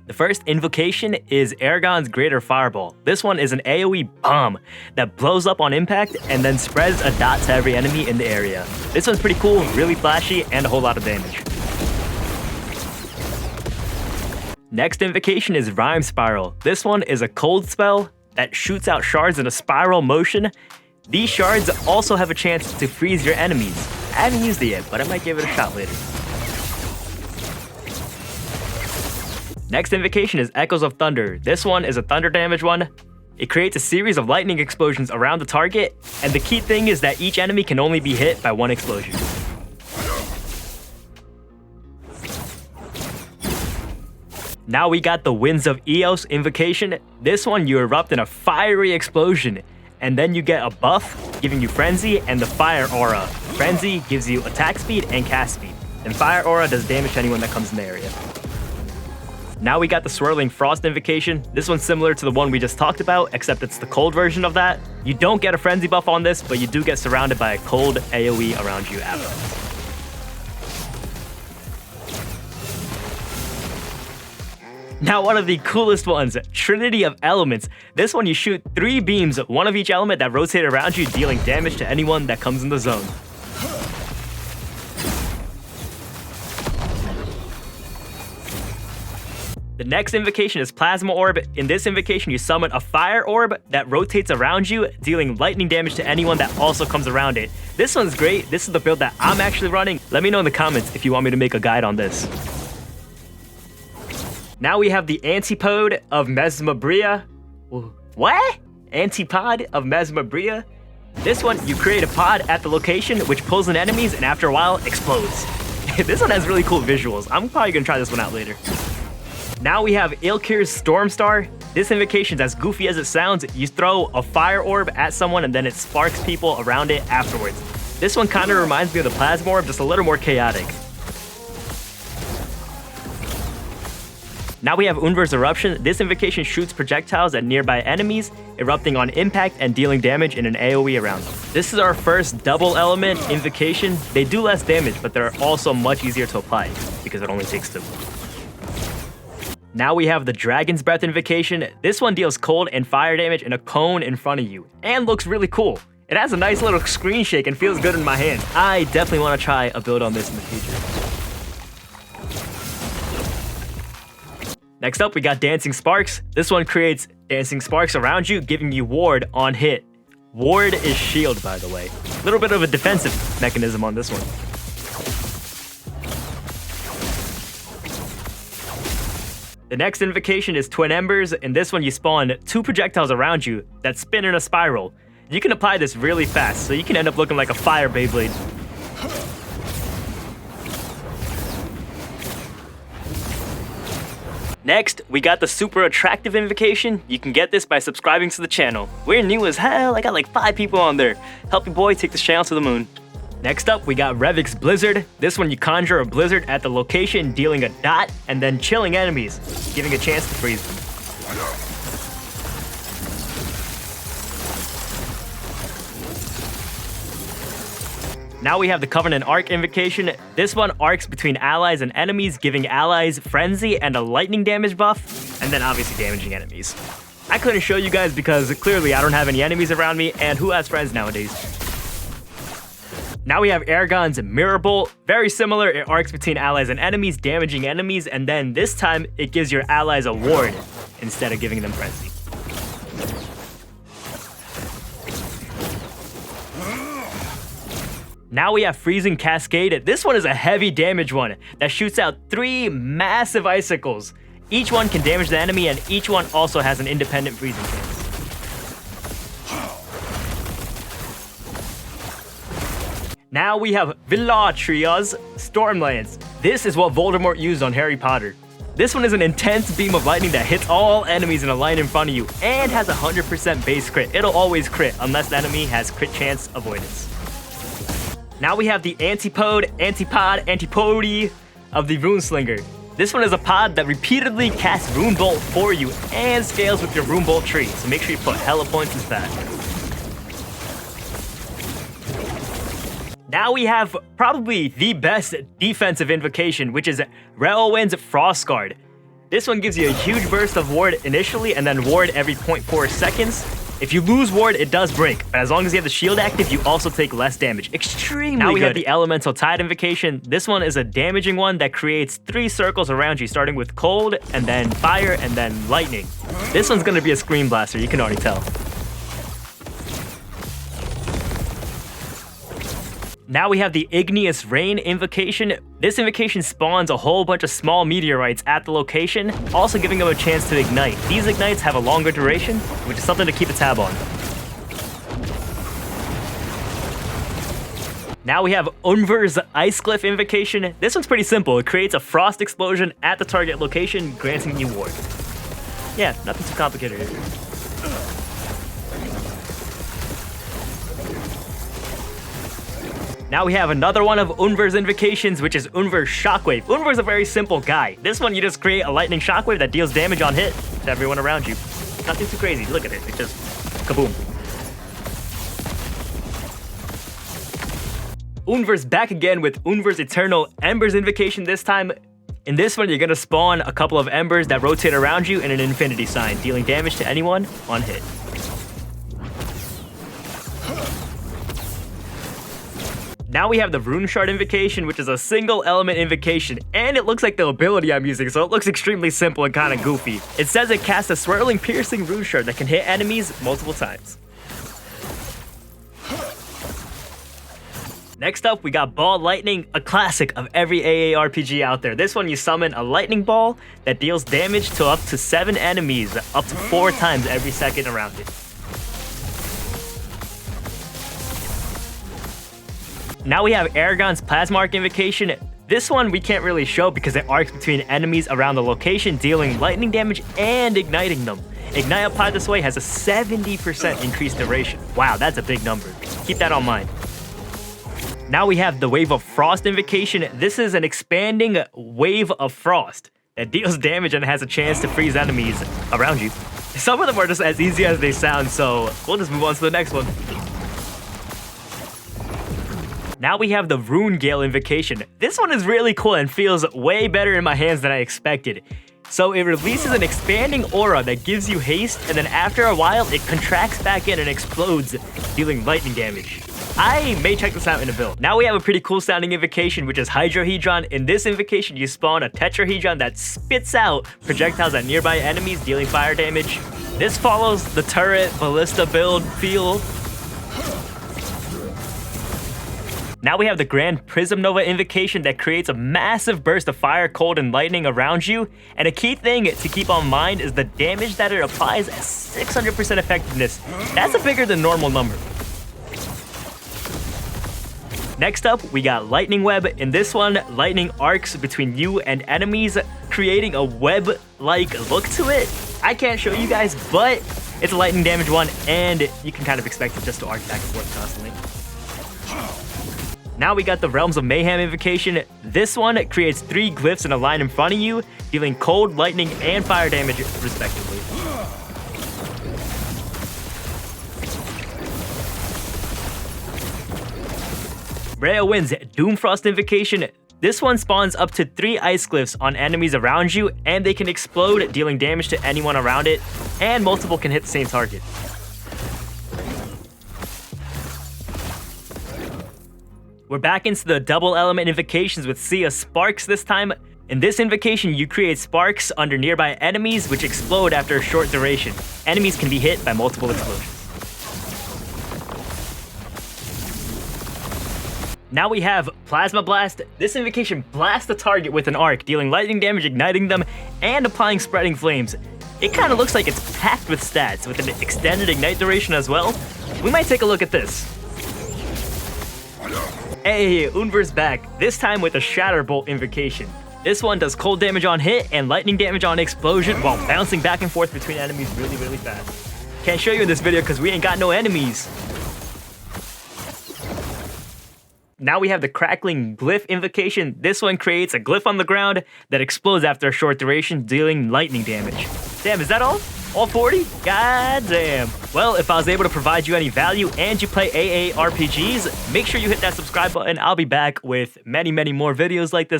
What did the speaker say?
The first invocation is Aragon's Greater Fireball. This one is an AoE bomb that blows up on impact and then spreads a dot to every enemy in the area. This one's pretty cool, really flashy, and a whole lot of damage. Next invocation is Rime Spiral. This one is a cold spell that shoots out shards in a spiral motion. These shards also have a chance to freeze your enemies. I haven't used it yet, but I might give it a shot later. Next invocation is Echoes of Thunder. This one is a thunder damage one. It creates a series of lightning explosions around the target, and the key thing is that each enemy can only be hit by one explosion. Now we got the Winds of Eos invocation. This one you erupt in a fiery explosion, and then you get a buff giving you Frenzy and the Fire Aura. Frenzy gives you attack speed and cast speed, and Fire Aura does damage to anyone that comes in the area. Now we got the Swirling Frost invocation. This one's similar to the one we just talked about, except it's the cold version of that. You don't get a frenzy buff on this, but you do get surrounded by a cold AoE around you after. Now one of the coolest ones, Trinity of Elements. This one you shoot 3 beams, one of each element that rotate around you, dealing damage to anyone that comes in the zone. The next invocation is Plasma Orb. In this invocation, you summon a fire orb that rotates around you, dealing lightning damage to anyone that also comes around it. This one's great. This is the build that I'm actually running. Let me know in the comments if you want me to make a guide on this. Now we have the Antipode of Mesmabria. What? Antipod of Mesmabria? This one, you create a pod at the location which pulls in enemies and after a while explodes. This one has really cool visuals. I'm probably gonna try this one out later. Now we have Ilkir's Stormstar. This invocation is as goofy as it sounds. You throw a fire orb at someone and then it sparks people around it afterwards. This one kind of reminds me of the Plasma Orb, just a little more chaotic. Now we have Unver's Eruption. This invocation shoots projectiles at nearby enemies, erupting on impact and dealing damage in an AoE around them. This is our first double element invocation. They do less damage, but they're also much easier to apply because it only takes 2. Now we have the Dragon's Breath invocation. This one deals cold and fire damage in a cone in front of you and looks really cool. It has a nice little screen shake and feels good in my hand. I definitely want to try a build on this in the future. Next up, we got Dancing Sparks. This one creates dancing sparks around you, giving you ward on hit. Ward is shield, by the way. A little bit of a defensive mechanism on this one. The next invocation is Twin Embers. In this one, you spawn 2 projectiles around you that spin in a spiral. You can apply this really fast, so you can end up looking like a fire Beyblade. Next, we got the Super Attractive invocation. You can get this by subscribing to the channel. We're new as hell. I got like 5 people on there. Help your boy take this channel to the moon. Next up, we got Revik's Blizzard. This one, you conjure a blizzard at the location, dealing a dot, and then chilling enemies, giving a chance to freeze them. Now we have the Covenant Arc invocation. This one arcs between allies and enemies, giving allies Frenzy and a lightning damage buff, and then obviously damaging enemies. I couldn't show you guys because clearly I don't have any enemies around me, and who has friends nowadays? Now we have Aragon's Mirror Bolt. Very similar, it arcs between allies and enemies, damaging enemies, and then this time it gives your allies a ward instead of giving them Frenzy. Now we have Freezing Cascade. This one is a heavy damage one that shoots out 3 massive icicles. Each one can damage the enemy, and each one also has an independent freezing chance. Now we have Bellatria's Stormlance. This is what Voldemort used on Harry Potter. This one is an intense beam of lightning that hits all enemies in a line in front of you and has 100% base crit. It'll always crit unless the enemy has crit chance avoidance. Now we have the Antipode of the Runeslinger. This one is a pod that repeatedly casts Rune Bolt for you and scales with your Rune Bolt tree, so make sure you put hella points into that. Now we have probably the best defensive invocation, which is Railwind's Frostguard. This one gives you a huge burst of ward initially and then ward every 0.4 seconds. If you lose ward, it does break, but as long as you have the shield active, you also take less damage. Extremely good. Now we have the Elemental Tide Invocation. This one is a damaging one that creates 3 circles around you, starting with cold, and then fire, and then lightning. This one's gonna be a Scream Blaster, you can already tell. Now we have the Igneous Rain Invocation. This invocation spawns a whole bunch of small meteorites at the location, also giving them a chance to ignite. These ignites have a longer duration, which is something to keep a tab on. Now we have Unver's Ice Glyph Invocation. This one's pretty simple. It creates a frost explosion at the target location, granting you ward. Yeah, nothing too complicated here. Now we have another one of Unver's invocations, which is Unver's Shockwave. Unver's a very simple guy. This one, you just create a lightning shockwave that deals damage on hit to everyone around you. Nothing too crazy. Look at it. It just kaboom. Unver's back again with Unver's Eternal Embers Invocation this time. In this one, you're going to spawn a couple of embers that rotate around you in an infinity sign, dealing damage to anyone on hit. Now we have the Rune Shard Invocation, which is a single element invocation, and it looks like the ability I'm using, so it looks extremely simple and kind of goofy. It says it casts a swirling, piercing Rune Shard that can hit enemies multiple times. Next up, we got Ball Lightning, a classic of every AARPG out there. This one, you summon a lightning ball that deals damage to up to 7 enemies, up to 4 times every second around it. Now we have Aragon's Plasma Arc Invocation. This one we can't really show because it arcs between enemies around the location, dealing lightning damage and igniting them. Ignite applied this way has a 70% increased duration. Wow, that's a big number. Keep that on mind. Now we have the Wave of Frost Invocation. This is an expanding wave of frost that deals damage and has a chance to freeze enemies around you. Some of them are just as easy as they sound, so we'll just move on to the next one. Now we have the Rune Gale Invocation. This one is really cool and feels way better in my hands than I expected. So it releases an expanding aura that gives you haste, and then after a while, it contracts back in and explodes, dealing lightning damage. I may check this out in a build. Now we have a pretty cool sounding invocation, which is Hydrohedron. In this invocation, you spawn a Tetrahedron that spits out projectiles at nearby enemies, dealing fire damage. This follows the turret ballista build feel. Now we have the Grand Prism Nova Invocation that creates a massive burst of fire, cold, and lightning around you. And a key thing to keep on mind is the damage that it applies at 600% effectiveness. That's a bigger than normal number. Next up, we got Lightning Web. In this one, lightning arcs between you and enemies, creating a web-like look to it. I can't show you guys, but it's a lightning damage one, and you can kind of expect it just to arc back and forth constantly. Now we got the Realms of Mayhem Invocation. This one creates 3 glyphs in a line in front of you, dealing cold, lightning, and fire damage respectively. Rhea Wind's Doomfrost Invocation. This one spawns up to 3 ice glyphs on enemies around you, and they can explode, dealing damage to anyone around it, and multiple can hit the same target. We're back into the double element invocations with Sea of Sparks this time. In this invocation, you create sparks under nearby enemies which explode after a short duration. Enemies can be hit by multiple explosions. Now we have Plasma Blast. This invocation blasts the target with an arc, dealing lightning damage, igniting them, and applying spreading flames. It kind of looks like it's packed with stats, with an extended ignite duration as well. We might take a look at this. Hey, Unver's back, this time with a Shatter Bolt Invocation. This one does cold damage on hit and lightning damage on explosion while bouncing back and forth between enemies really fast. Can't show you in this video because we ain't got no enemies. Now we have the Crackling Glyph Invocation. This one creates a glyph on the ground that explodes after a short duration, dealing lightning damage. Damn, is that all? All 40? God damn. Well, if I was able to provide you any value and you play AARPGs, make sure you hit that subscribe button. I'll be back with many more videos like this.